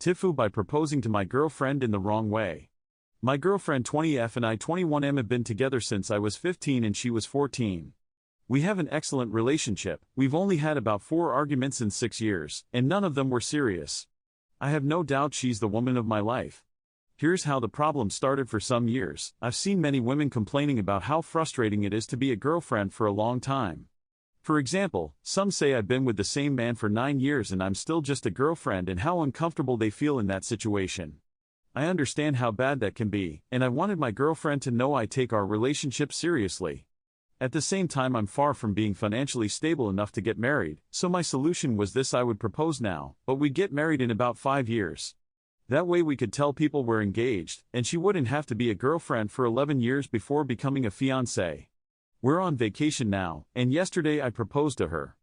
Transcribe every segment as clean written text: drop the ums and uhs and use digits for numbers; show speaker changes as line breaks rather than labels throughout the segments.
TIFU by proposing to my girlfriend in the wrong way. My girlfriend 20F and I 21M have been together since I was 15 and she was 14. We have an excellent relationship. We've only had about 4 arguments in 6 years, and none of them were serious. I have no doubt she's the woman of my life. Here's how the problem started. For some years, I've seen many women complaining about how frustrating it is to be a girlfriend for a long time. For example, some say I've been with the same man for 9 years and I'm still just a girlfriend, and how uncomfortable they feel in that situation. I understand how bad that can be, and I wanted my girlfriend to know I take our relationship seriously. At the same time, I'm far from being financially stable enough to get married, so my solution was this: I would propose now, but we'd get married in about 5 years. That way we could tell people we're engaged, and she wouldn't have to be a girlfriend for 11 years before becoming a fiancé. We're on vacation now, and yesterday I proposed to her.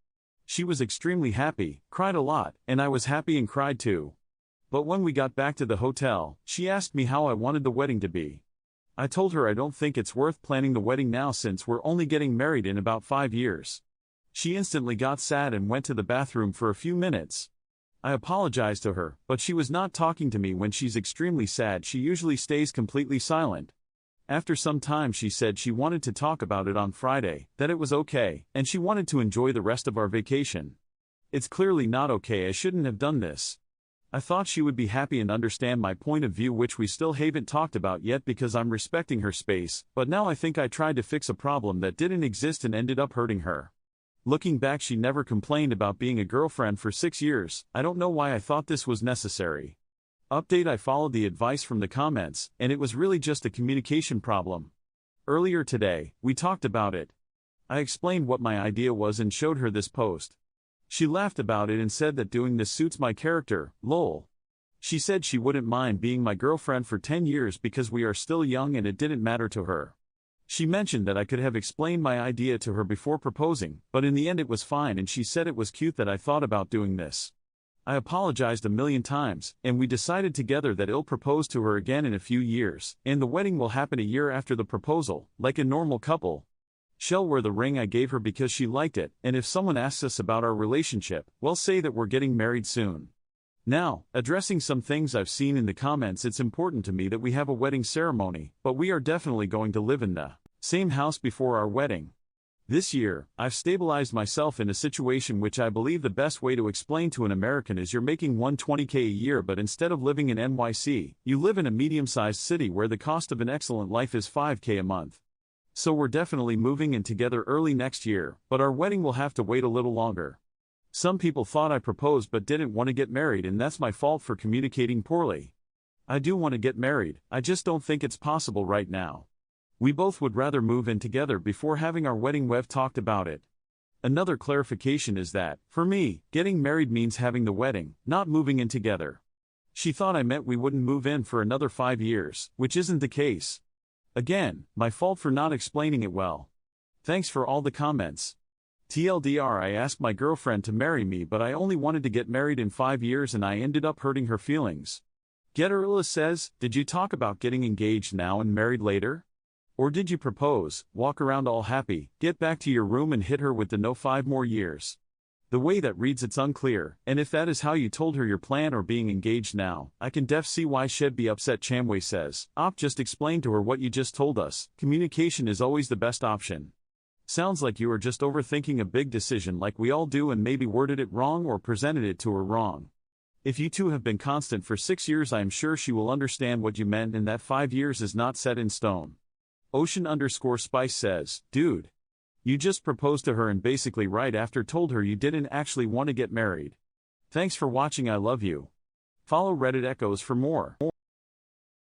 She was extremely happy, cried a lot, and I was happy and cried too. But when we got back to the hotel, she asked me how I wanted the wedding to be. I told her I don't think it's worth planning the wedding now since we're only getting married in about 5 years. She instantly got sad and went to the bathroom for a few minutes. I apologized to her, but she was not talking to me. When she's extremely sad, she usually stays completely silent. After some time, she said she wanted to talk about it on Friday, that it was okay, and she wanted to enjoy the rest of our vacation. It's clearly not okay. I shouldn't have done this. I thought she would be happy and understand my point of view, which we still haven't talked about yet because I'm respecting her space, but now I think I tried to fix a problem that didn't exist and ended up hurting her. Looking back, she never complained about being a girlfriend for 6 years. I don't know why I thought this was necessary. Update: I followed the advice from the comments, and it was really just a communication problem. Earlier today, we talked about it. I explained what my idea was and showed her this post. She laughed about it and said that doing this suits my character, lol. She said she wouldn't mind being my girlfriend for 10 years because we are still young and it didn't matter to her. She mentioned that I could have explained my idea to her before proposing, but in the end it was fine, and she said it was cute that I thought about doing this. I apologized a million times, and we decided together that I'll propose to her again in a few years, and the wedding will happen a year after the proposal, like a normal couple. She'll wear the ring I gave her because she liked it, and if someone asks us about our relationship, we'll say that we're getting married soon. Now, addressing some things I've seen in the comments: it's important to me that we have a wedding ceremony, but we are definitely going to live in the same house before our wedding. This year, I've stabilized myself in a situation which I believe the best way to explain to an American is: you're making $120K a year, but instead of living in NYC, you live in a medium-sized city where the cost of an excellent life is $5K a month. So we're definitely moving in together early next year, but our wedding will have to wait a little longer. Some people thought I proposed but didn't want to get married, and that's my fault for communicating poorly. I do want to get married, I just don't think it's possible right now. We both would rather move in together before having our wedding. We've talked about it. Another clarification is that, for me, getting married means having the wedding, not moving in together. She thought I meant we wouldn't move in for another 5 years, which isn't the case. Again, my fault for not explaining it well. Thanks for all the comments. TLDR: I asked my girlfriend to marry me, but I only wanted to get married in 5 years and I ended up hurting her feelings. Getterilla says, did you talk about getting engaged now and married later? Or did you propose, walk around all happy, get back to your room and hit her with the no 5 more years? The way that reads, it's unclear, and if that is how you told her your plan or being engaged now, I can see why she'd be upset. Chamway says, just explain to her what you just told us. Communication is always the best option. Sounds like you are just overthinking a big decision like we all do and maybe worded it wrong or presented it to her wrong. If you two have been constant for 6 years, I am sure she will understand what you meant and that 5 years is not set in stone. Ocean_Spice says, dude, you just proposed to her and basically right after told her you didn't actually want to get married. Thanks for watching. I love you. Follow Reddit Echoes for more.